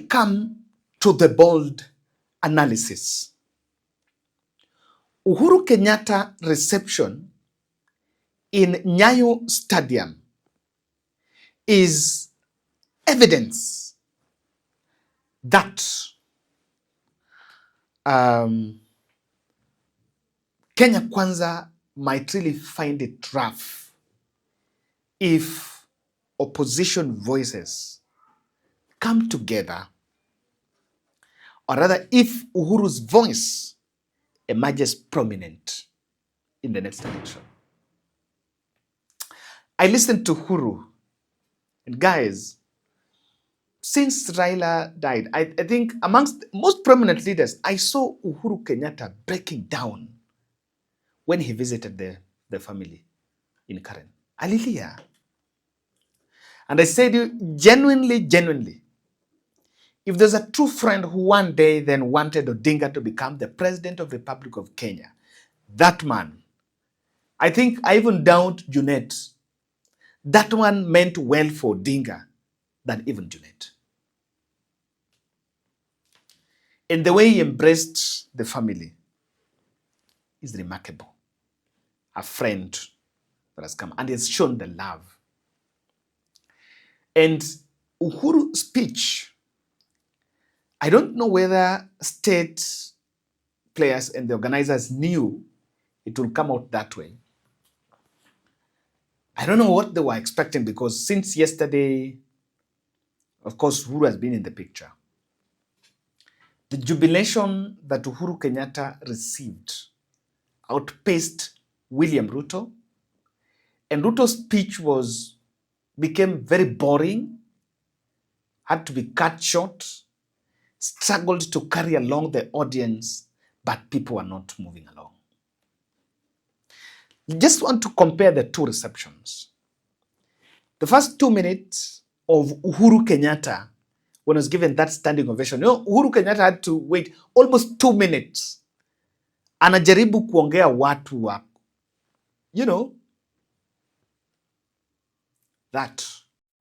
come to the bold analysis, Uhuru Kenyatta reception in Nyayo Stadium is evidence that Kenya Kwanza might really find it rough if opposition voices come together, or rather if Uhuru's voice emerges prominent in the next election. I listened to Uhuru, and guys, since Raila died, I think amongst most prominent leaders, I saw Uhuru Kenyatta breaking down when he visited the family in Karen. Alilia. And I said, genuinely, if there's a true friend who one day then wanted Odinga to become the president of the Republic of Kenya, that man, I think I even doubt Junet, that one meant well for Odinga than even Junet. And the way he embraced the family is remarkable. A friend that has come and has shown the love. And Uhuru's speech, I don't know whether state players and the organizers knew it will come out that way. I don't know what they were expecting, because since yesterday, of course, Uhuru has been in the picture. The jubilation that Uhuru Kenyatta received outpaced William Ruto, and Ruto's speech became very boring, had to be cut short, struggled to carry along the audience, but people were not moving along. Just want to compare the two receptions. The first 2 minutes of Uhuru Kenyatta, when he was given that standing ovation, Uhuru Kenyatta had to wait almost 2 minutes. Anajaribu kuongea watu wa, that.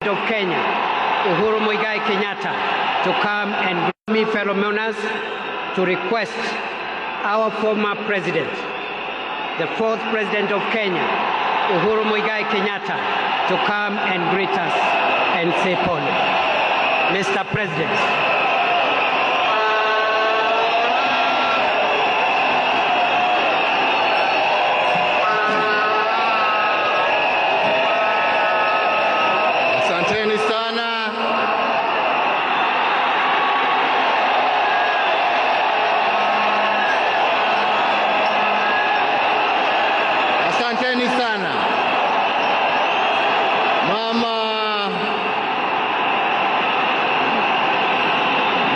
Of Kenya, Uhuru Kenyatta, to come and bring me, fellow members, to request our former president, the fourth president of Kenya, Uhuru Kenyatta, to come and greet us and say, Paul, Mr. President. Asanteni sana.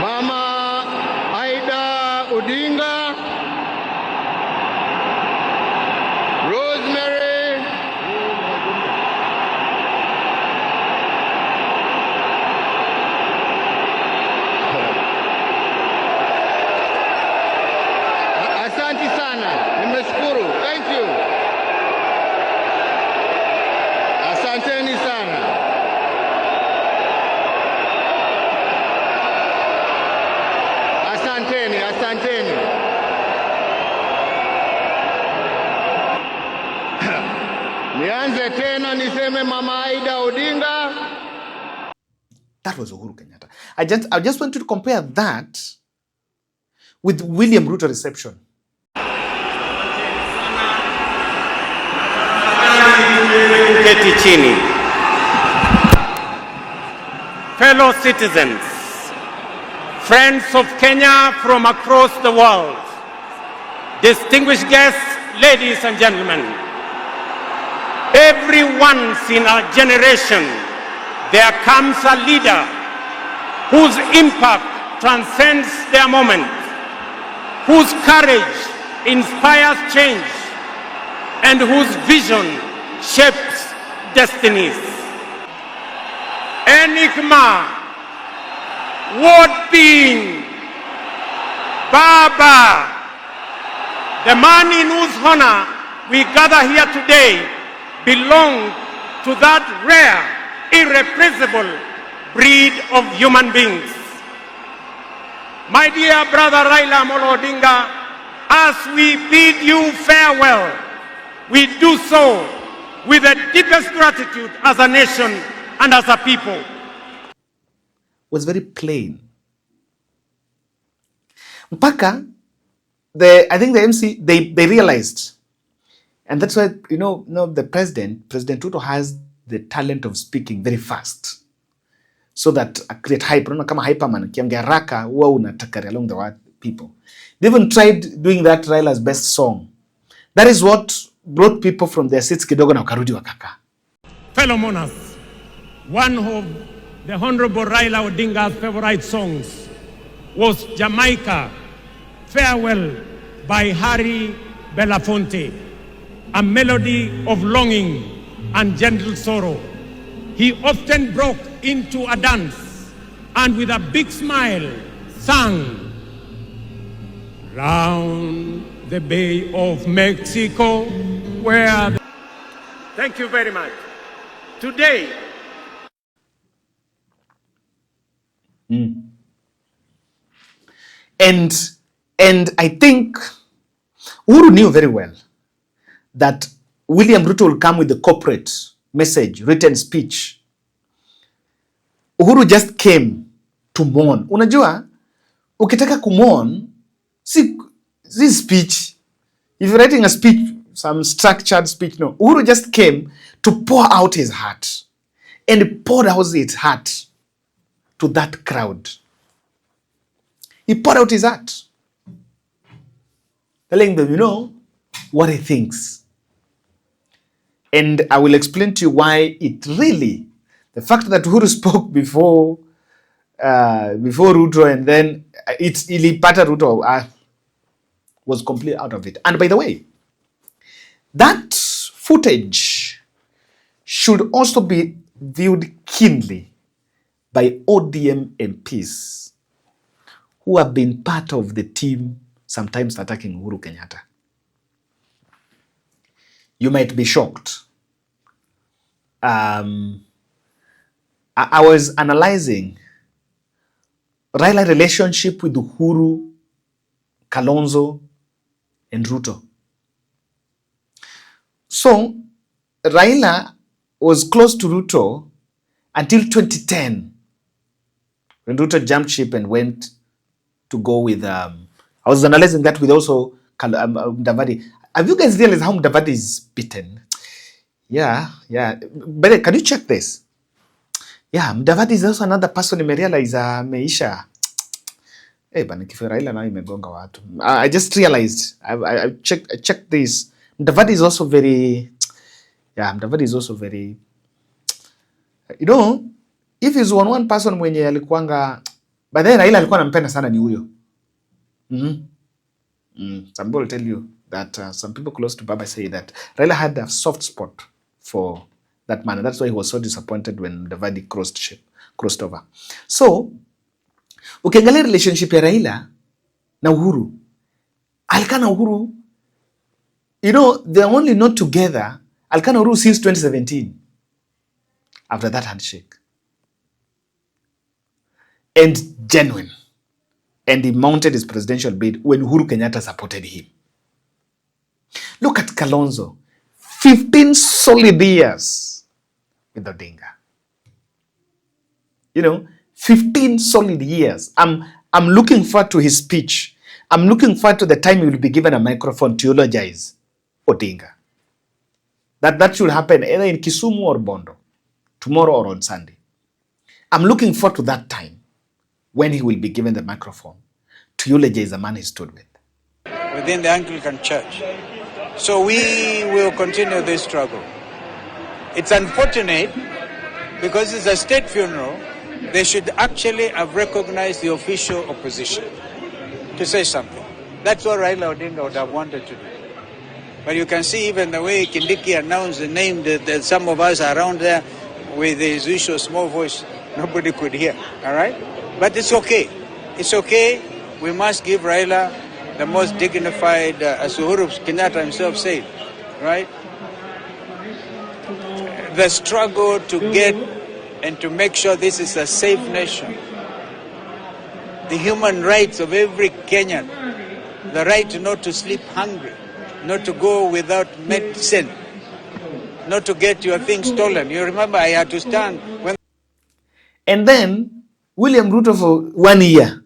Mama Aida Odinga, Rosemary, asante sana, nimeshukuru, thank you. Asanteni sana. Asanteni. Nianze tena niseme Mama Aida Odinga. That was Uhuru Kenyatta. I just want to compare that with William Ruto reception. Keti chini. Fellow citizens, friends of Kenya from across the world, distinguished guests, ladies and gentlemen, every once in a generation, there comes a leader whose impact transcends their moment, whose courage inspires change, and whose vision shapes destinies. Enigma, word being, Baba, the man in whose honor we gather here today, belonged to that rare, irrepressible breed of human beings. My dear brother Raila Amolo Odinga, as we bid you farewell, we do so with the deepest gratitude as a nation and as a people. Was very plain. Mpaka, I think the MC, they realized. And that's why, the President Ruto has the talent of speaking very fast. So that create hype. Unaona kama hyperman, kiongea haraka, huwa unatakari along the people. They even tried doing that Raila's best song. That is what brought people from their seats kidogo na wakarudi wakaka. Fellow monarchs, one of the Honorable Raila Odinga's favorite songs was Jamaica, Farewell by Harry Belafonte, a melody of longing and gentle sorrow. He often broke into a dance and with a big smile sang, round the Bay of Mexico, where... Thank you very much. Today... And I think Uhuru knew very well that William Ruto will come with the corporate message, written speech. Uhuru just came to mourn. Unajua, ukitaka kumourn, see speech. If you're writing a speech, some structured speech, no. Uhuru just came to pour out his heart. And he poured out his heart to that crowd. He poured out his heart. Telling them, what he thinks. And I will explain to you why it really, the fact that Uhuru spoke before Ruto and then ilipata Ruto was completely out of it. And by the way, that footage should also be viewed keenly by ODM MPs who have been part of the team sometimes attacking Uhuru Kenyatta. You might be shocked. I was analyzing Raila's relationship with Uhuru, Kalonzo, and Ruto. So, Raila was close to Ruto until 2010, when Ruto jumped ship and went to go with... I was analyzing that with also Mudavadi. Have you guys realized how Mudavadi is beaten? Yeah. But can you check this? Yeah, Mudavadi is also another person I realize ameisha. Bana kifo Raila na imegonga watu. I just realized. I checked this. Mudavadi is also very... Yeah, Mudavadi is also very... if he's one person mwenye alikuanga... By then Raila alikuwa anampenda sana ni huyo. Some people will tell you that some people close to Baba say that Raila had a soft spot for that man. And that's why he was so disappointed when Mudavadi crossed over. So, ukiangalia relationship ya Raila na Uhuru, alikaa na Uhuru, they're only not together, alikaa na Uhuru since 2017. After that handshake. And genuine. And he mounted his presidential bid when Uhuru Kenyatta supported him. Look at Kalonzo. 15 solid years with Odinga. 15 solid years. I'm looking forward to his speech. I'm looking forward to the time he will be given a microphone to eulogize Odinga. That should happen either in Kisumu or Bondo, tomorrow or on Sunday. I'm looking forward to that time when he will be given the microphone to eulogize the man he stood with. Within the Anglican Church. So we will continue this struggle. It's unfortunate because it's a state funeral. They should actually have recognized the official opposition to say something. That's what Raila Odinga would have wanted to do. But you can see even the way Kindiki announced the name that some of us around there with his usual small voice, nobody could hear. All right? But it's okay. It's okay. We must give Raila the most dignified, as Uhuru Kenyatta himself said, right? The struggle to get and to make sure this is a safe nation the human rights of every Kenyan, the right not to sleep hungry, not to go without medicine, not to get your things stolen. You remember I had to stand when... And then William Ruto for 1 year.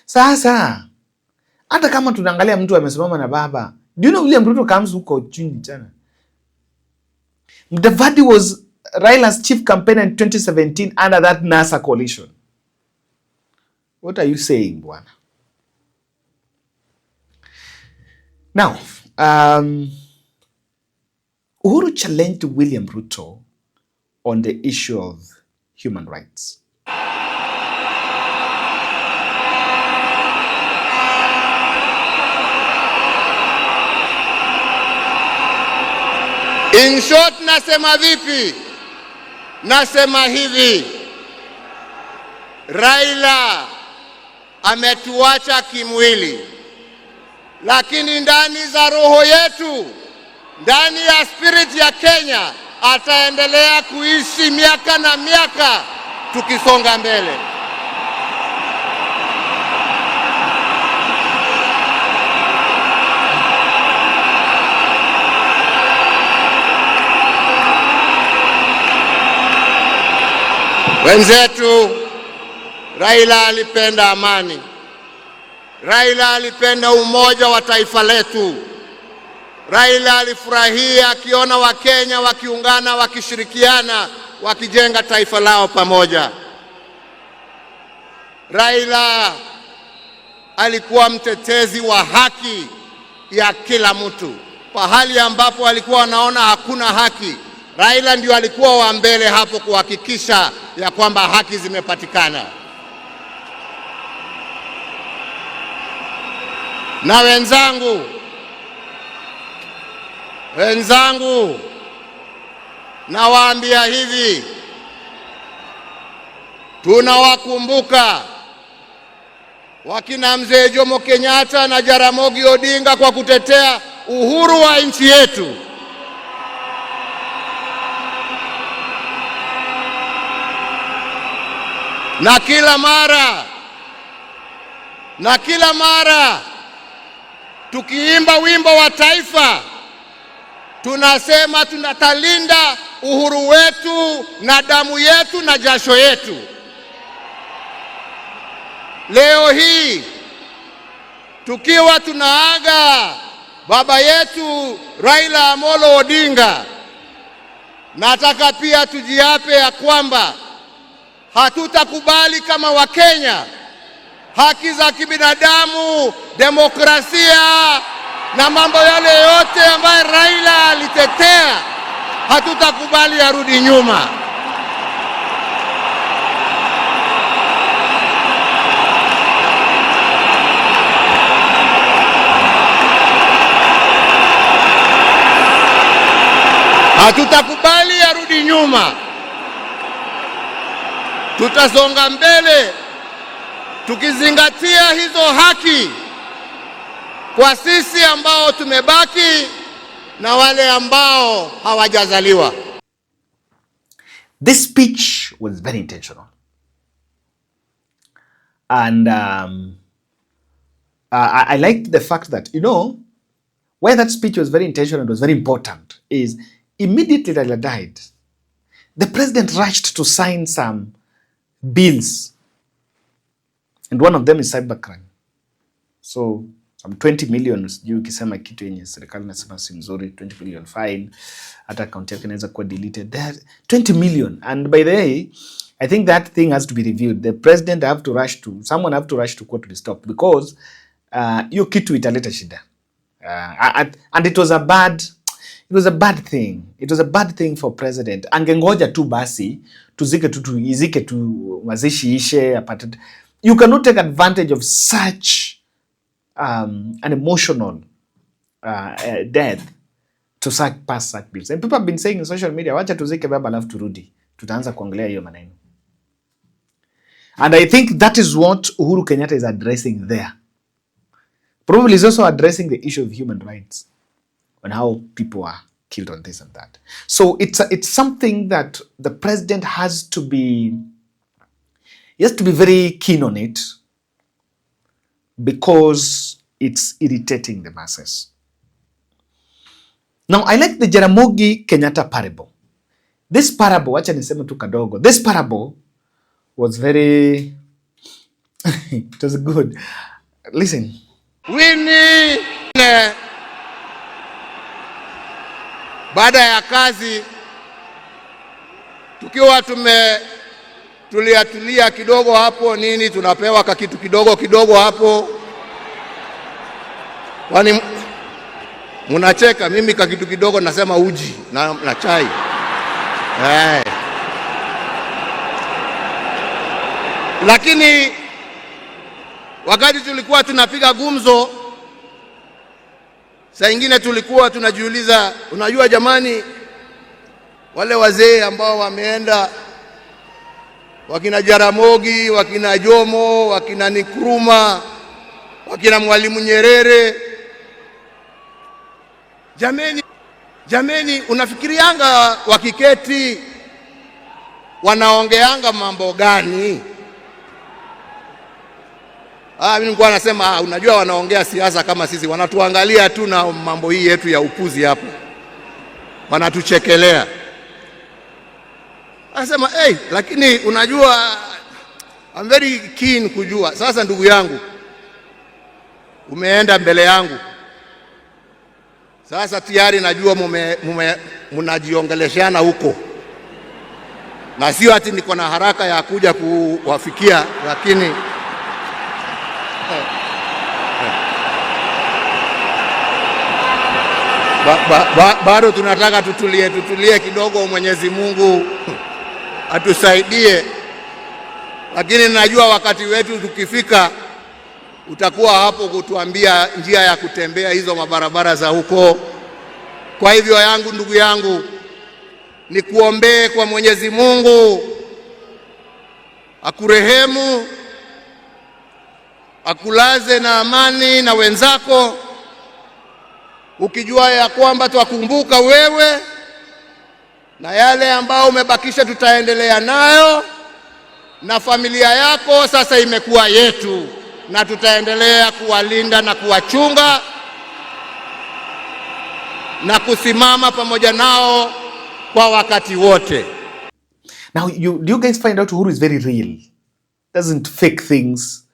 Sasa hata kama tunaangalia mtu amesimama na baba, do you know William Ruto comes huko chini tena. Mudavadi was Raila's chief campaigner in 2017 under that NASA coalition. What are you saying, bwana? Now, Uhuru challenged William Ruto on the issue of human rights. In short, nasema vipi? Nasema hivi. Raila ametuacha kimwili, lakini ndani za roho yetu, ndani ya spirit ya Kenya, ataendelea kuishi miaka na miaka tukisonga mbele. Wenzetu, Raila alipenda amani. Raila alipenda umoja wa taifa letu. Raila alifurahia akiona Wakenya wakiungana, wakishirikiana, wakijenga taifa lao pamoja. Raila alikuwa mtetezi wa haki ya kila mtu. Pahali ambapo alikuwa anaona hakuna haki, Raila ndio alikuwa wa mbele hapo kuhakikisha ya kwamba haki zimepatikana. Na wenzangu, nawaambia hivi, tunawakumbuka wakina mzee Jomo Kenyatta na Jaramogi Odinga kwa kutetea uhuru wa nchi yetu. Na kila mara tukiimba wimbo wa taifa, tunasema tunatalinda uhuru wetu na damu yetu na jasho yetu. Leo hii tukiwa tunaaga baba yetu Raila Amolo Odinga, nataka pia tujiape ya kwamba hatutakubali kama Wakenya haki za kibinadamu, demokrasia na mambo yale yote ambayo Raila alitetea, hatutakubali yarudi nyuma. Hatutakubali yarudi nyuma. Tutasonga mbele tukizingatia hizo haki kwa sisi ambao tumebaki na wale ambao hawajazaliwa. This speech was very intentional. And I liked the fact that, why that speech was very intentional and was very important is immediately Raila died, the president rushed to sign some bills, and one of them is cybercrime. So some 20 million sijui ukisema kitu yenye serikali nasema si nzuri, 20 million fine, hata account yake inaweza kuwa deleted. There 20 million, and by the way, I think that thing has to be reviewed. The president someone have to rush to court to stop, because hiyo kitu italeta shida. And it was a bad thing. It was a bad thing for president. Angengoja tu basi izike tu mazishi ishe apate. You cannot take advantage of such an emotional death to pass such bills. And people have been saying in social media, wacha tuzike baba alafu turudi, tutaanza kuongelea hiyo maneno. And I think that is what Uhuru Kenyatta is addressing there. Probably is also addressing the issue of human rights and how people are killed on this and that. So it's something that the president has to be He has to be very keen on it because it's irritating the masses. Now, I like the Jaramogi Kenyatta parable. This parable, wacha niseme tu kadogo. This parable was very, it was good. Listen. Wini baada ya kazi tukiwa tulia kidogo hapo nini, tunapewa kakitu kidogo hapo. Kwani munacheka? Mimi kakitu kidogo nasema uji na chai. Lakini wakati tulikuwa tunapiga gumzo, saa ingine tulikuwa tunajiuliza, unajua jamani, wale wazee ambao wameenda, wakina Jaramogi, wakina Jomo, wakina Nkrumah, wakina Mwalimu Nyerere, jameni, unafikirianga wakiketi wanaongeanga mambo gani? Mimi nilikuwa nasema unajua wanaongea siasa kama sisi, wanatuangalia tu na mambo hii yetu ya upuzi hapo, wanatuchekelea. Anasema lakini unajua I'm very keen kujua. Sasa ndugu yangu, umeenda mbele yangu, sasa tayari najua mnajiongeleshana huko, na sio ati niko na haraka ya kuja kuwafikia, lakini bado tunataka tutulie kidogo. Mwenyezi Mungu atusaidie, lakini najua wakati wetu tukifika utakuwa hapo kutuambia njia ya kutembea hizo mabarabara za huko. Kwa hivyo ndugu yangu, ni kuombee kwa Mwenyezi Mungu akurehemu, akulaze na amani na wenzako, ukijua ya kwamba twakumbuka wewe na yale ambao umebakisha tutaendelea nayo, na familia yako sasa imekuwa yetu, na tutaendelea kuwalinda na kuwachunga na kusimama pamoja nao kwa wakati wote. Now, do you guys find out Uhuru is very real? Doesn't fake things.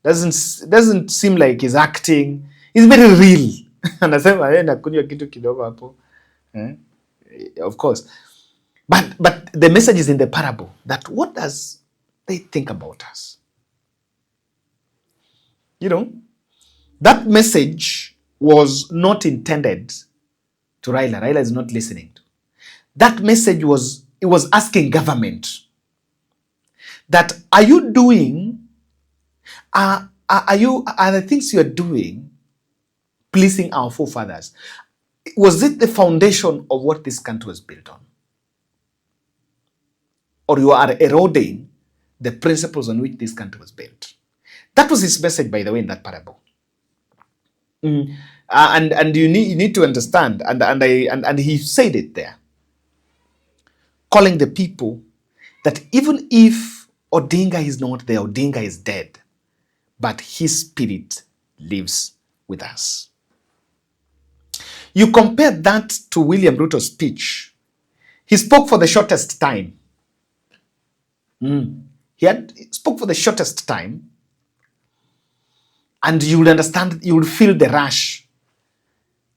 Doesn't seem like he's acting. He's very real. Anasema nakunywa kitu kidogo hapo. Of course. But the message is in the parable that what does they think about us? You know, that message was not intended to Raila. Raila is not listening. That message was asking government that are you doing, are the things you are doing pleasing our forefathers? Was it the foundation of what this country was built on? Or you are eroding the principles on which this country was built? That was his message, by the way, in that parable. And you need to understand, and he said it there, calling the people that even if Odinga is not there, Odinga is dead, but his spirit lives with us. You compare that to William Ruto's speech. He spoke for the shortest time. He spoke for the shortest time, and you will understand, you will feel the rush.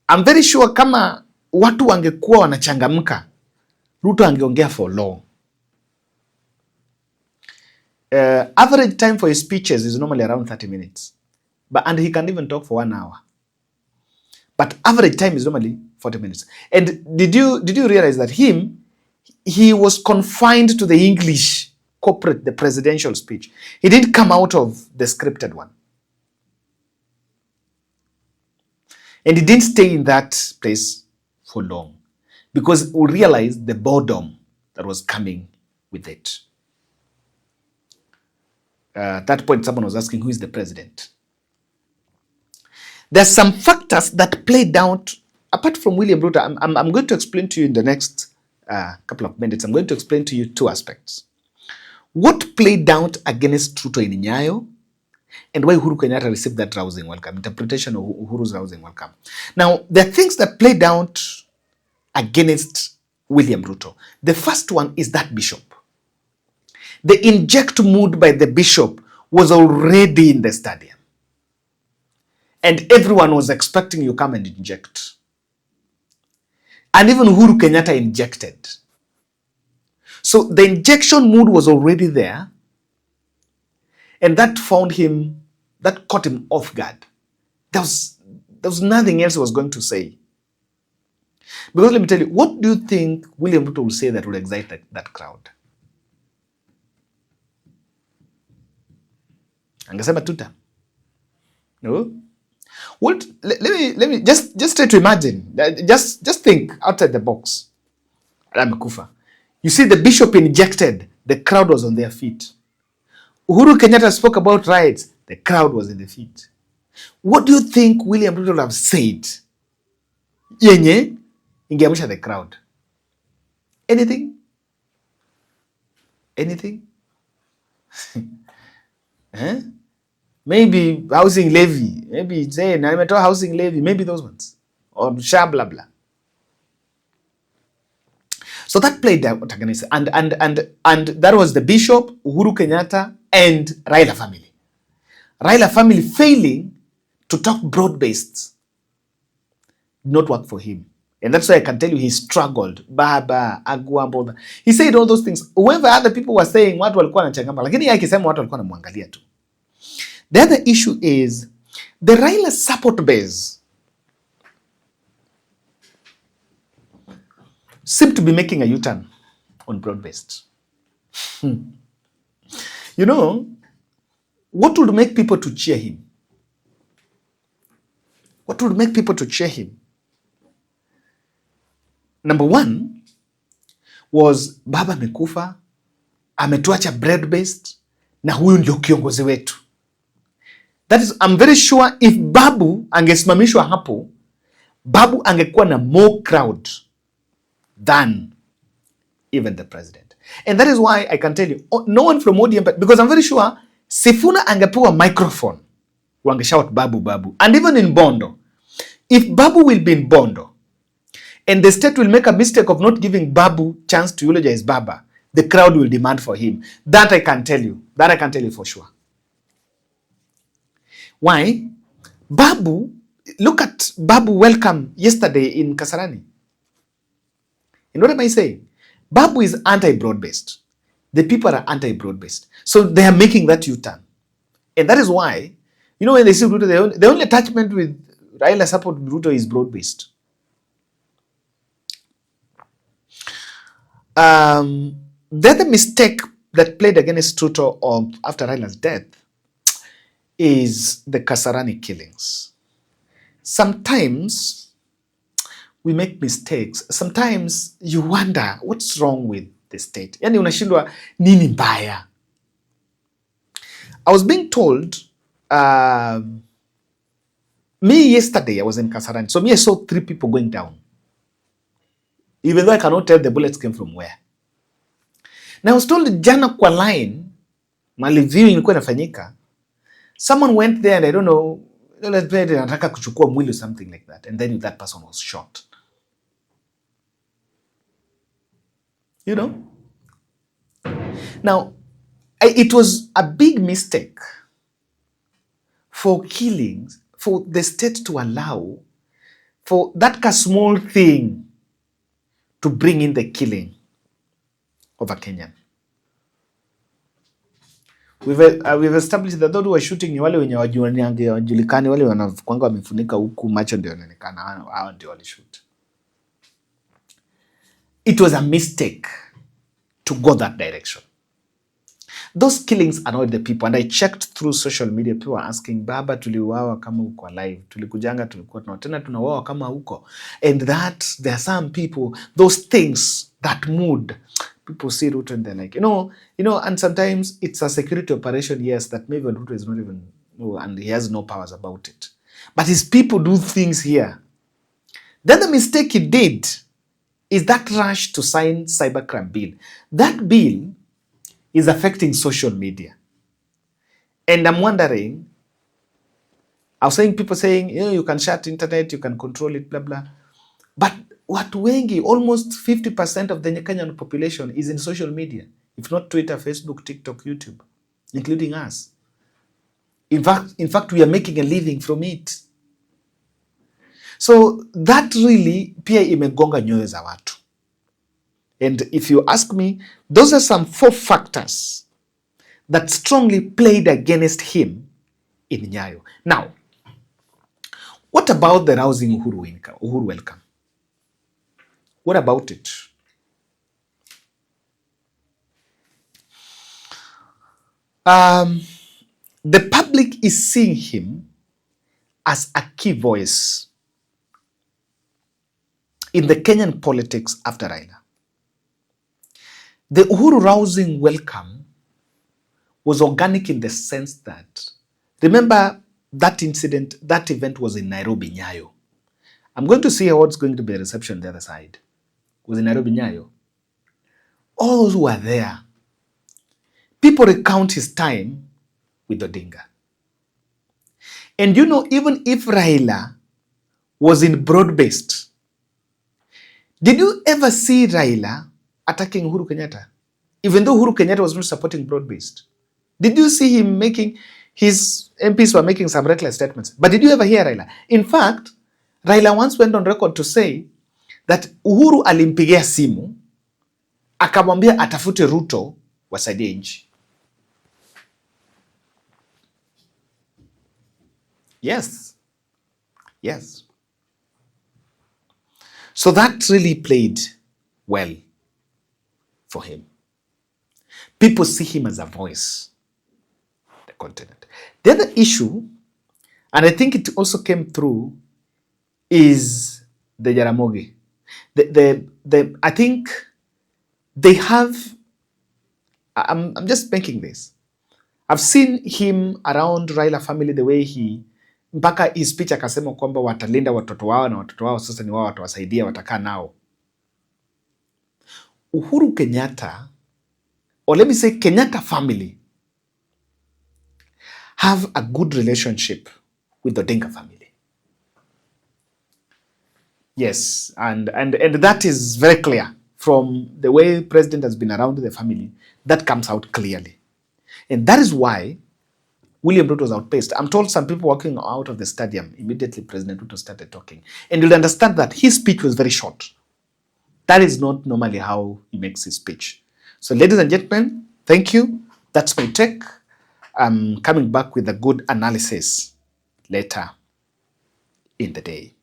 I'm very sure kama watu wangekuwa wanachangamka, Ruto angeongea for long. Average time for his speeches is normally around 30 minutes. And he can even talk for 1 hour. But average time is normally 40 minutes. And did you realize that he was confined to the English corporate, the presidential speech. He didn't come out of the scripted one. And he didn't stay in that place for long, because we realized the boredom that was coming with it. At that point, someone was asking, who is the president? There's some factors that played out, apart from William Ruto. I'm going to explain to you in the next couple of minutes. I'm going to explain to you two aspects. what played out against Ruto in Nyayo, and why Uhuru Kenyatta received that rousing welcome, interpretation of Uhuru's rousing welcome. Now, there are things that played out against William Ruto. The first one is that bishop. The inject mood by the bishop was already in the stadium. And everyone was expecting you come and inject. And even Uhuru Kenyatta injected. So the injection mood was already there. And that caught him off guard. There was nothing else he was going to say. Because let me tell you, what do you think William Ruto will say that will excite that crowd? Angesema tuta. No? What? Let me just try to imagine. Just think outside the box. Amekufa. You see, the bishop injected. The crowd was on their feet. Uhuru Kenyatta spoke about rights. The crowd was in the feet. What do you think William Ruto would have said? Yenye ingeamsha the crowd. Anything? Anything? Eh? Maybe housing levy. Maybe say nimetoa housing levy. Maybe those ones. Or sha blah blah. So that played out against, and that was the bishop, Uhuru Kenyatta, and Raila family. Raila family failing to talk broad-based did not work for him. And that's why I can tell you he struggled. Baba, Agua, he said all those things. Whoever other people were saying, watu walikuwa wanachangama, lakini yeye akisema watu walikuwa wanamwangalia tu. The other issue is the Raila support base seemed to be making a U-turn on broad-based. You know, what would make people to cheer him? What would make people to cheer him? Number one was Baba amekufa, ametuacha broad-based, na huyu ndio kiongozi wetu. That is, I'm very sure if Babu angesimamishwa hapo, Babu angekuwa na more crowd than even the president. And that is why I can tell you, no one from ODM, because I'm very sure Sifuna angepewa microphone, wangeshout Babu, Babu. And even in Bondo, if Babu will be in Bondo, and the state will make a mistake of not giving Babu chance to eulogize Baba, the crowd will demand for him. That I can tell you. That I can tell you for sure. Why? Babu, look at Babu welcome yesterday in Kasarani. And what am I saying? Babu is anti-broad-based. The people are anti-broad-based. So they are making that U-turn. And that is why, you know, when they see Ruto, the only attachment with Raila support Ruto is broad-based. The other mistake that played against Ruto after Raila's death is the Kasarani killings. Sometimes we make mistakes. Sometimes you wonder what's wrong with the state. Yani unashindwa nini mbaya. I was being told, me yesterday I was in Kasarani. So me I saw 3 people going down. Even though I cannot tell the bullets came from where. Now I was told jana kwa line, mali viewing ilikuwa inafanyika, someone went there and I don't know, anataka kuchukua mwili or something like that. And then that person was shot. You know? Now, it was a big mistake for killings, for the state to allow for that small thing to bring in the killing of a Kenyan. We've established that those who are shooting ni wale wenye wajulikani, wale wanakwanga wamefunika huku macho ndio yanaonekana, hao ndio walishoot. It was a mistake to go that direction. Those killings annoyed the people, and I checked through social media. People were asking, Baba, tuliuawa kama uko alive, tulikujanga tulikuwa tena tunauawa kama uko. And that there are some people, those things, that mood, people see Ruto and they're like, you know, and sometimes it's a security operation, yes, that maybe Ruto is not even, and he has no powers about it. But his people do things here. Then the mistake he did is that rush to sign cybercrime bill. That bill is affecting social media. And I'm wondering, I was saying people saying, you can shut internet, you can control it, blah, blah. But watu wengi, almost 50% of the Kenyan population is in social media. If not Twitter, Facebook, TikTok, YouTube, including us. In fact, we are making a living from it. So that really pia imegonga nyoyo za watu. And if you ask me, those are some 4 factors that strongly played against him in Nyayo. Now, what about the rousing Uhuru welcome? What about it? The public is seeing him as a key voice in the Kenyan politics after Raila. The Uhuru rousing welcome was organic in the sense that, remember that incident, that event was in Nairobi, Nyayo. I'm going to see what's going to be the reception on the other side. It was in Nairobi, Nyayo. All those who were there, people recount his time with Odinga. And you know, even if Raila was in broad-based, did you ever see Raila attacking Uhuru Kenyatta? Even though Uhuru Kenyatta was not supporting broad-based. Did you see him making, his MPs were making some reckless statements? But did you ever hear Raila? In fact, Raila once went on record to say that Uhuru alimpigia simu, akamwambia atafute Ruto wasaidie nchi. Yes. Yes. So that really played well for him. People see him as a voice, the continent. The other issue, and I think it also came through, is the Jaramogi. I think they have, I'm just making this. I've seen him around Raila family, the way he, mpaka his speech akasema kwamba watalinda watoto wao na watoto wao sasa ni wao watawasaidia, watakaa nao. Uhuru Kenyatta, or let me say Kenyatta family, have a good relationship with the Odinga family. Yes, and that is very clear from the way president has been around the family. That comes out clearly. And that is why William Ruto was outpaced. I'm told some people walking out of the stadium, immediately President Ruto started talking. And you'll understand that his speech was very short. That is not normally how he makes his speech. So ladies and gentlemen, thank you. That's my take. I'm coming back with a good analysis later in the day.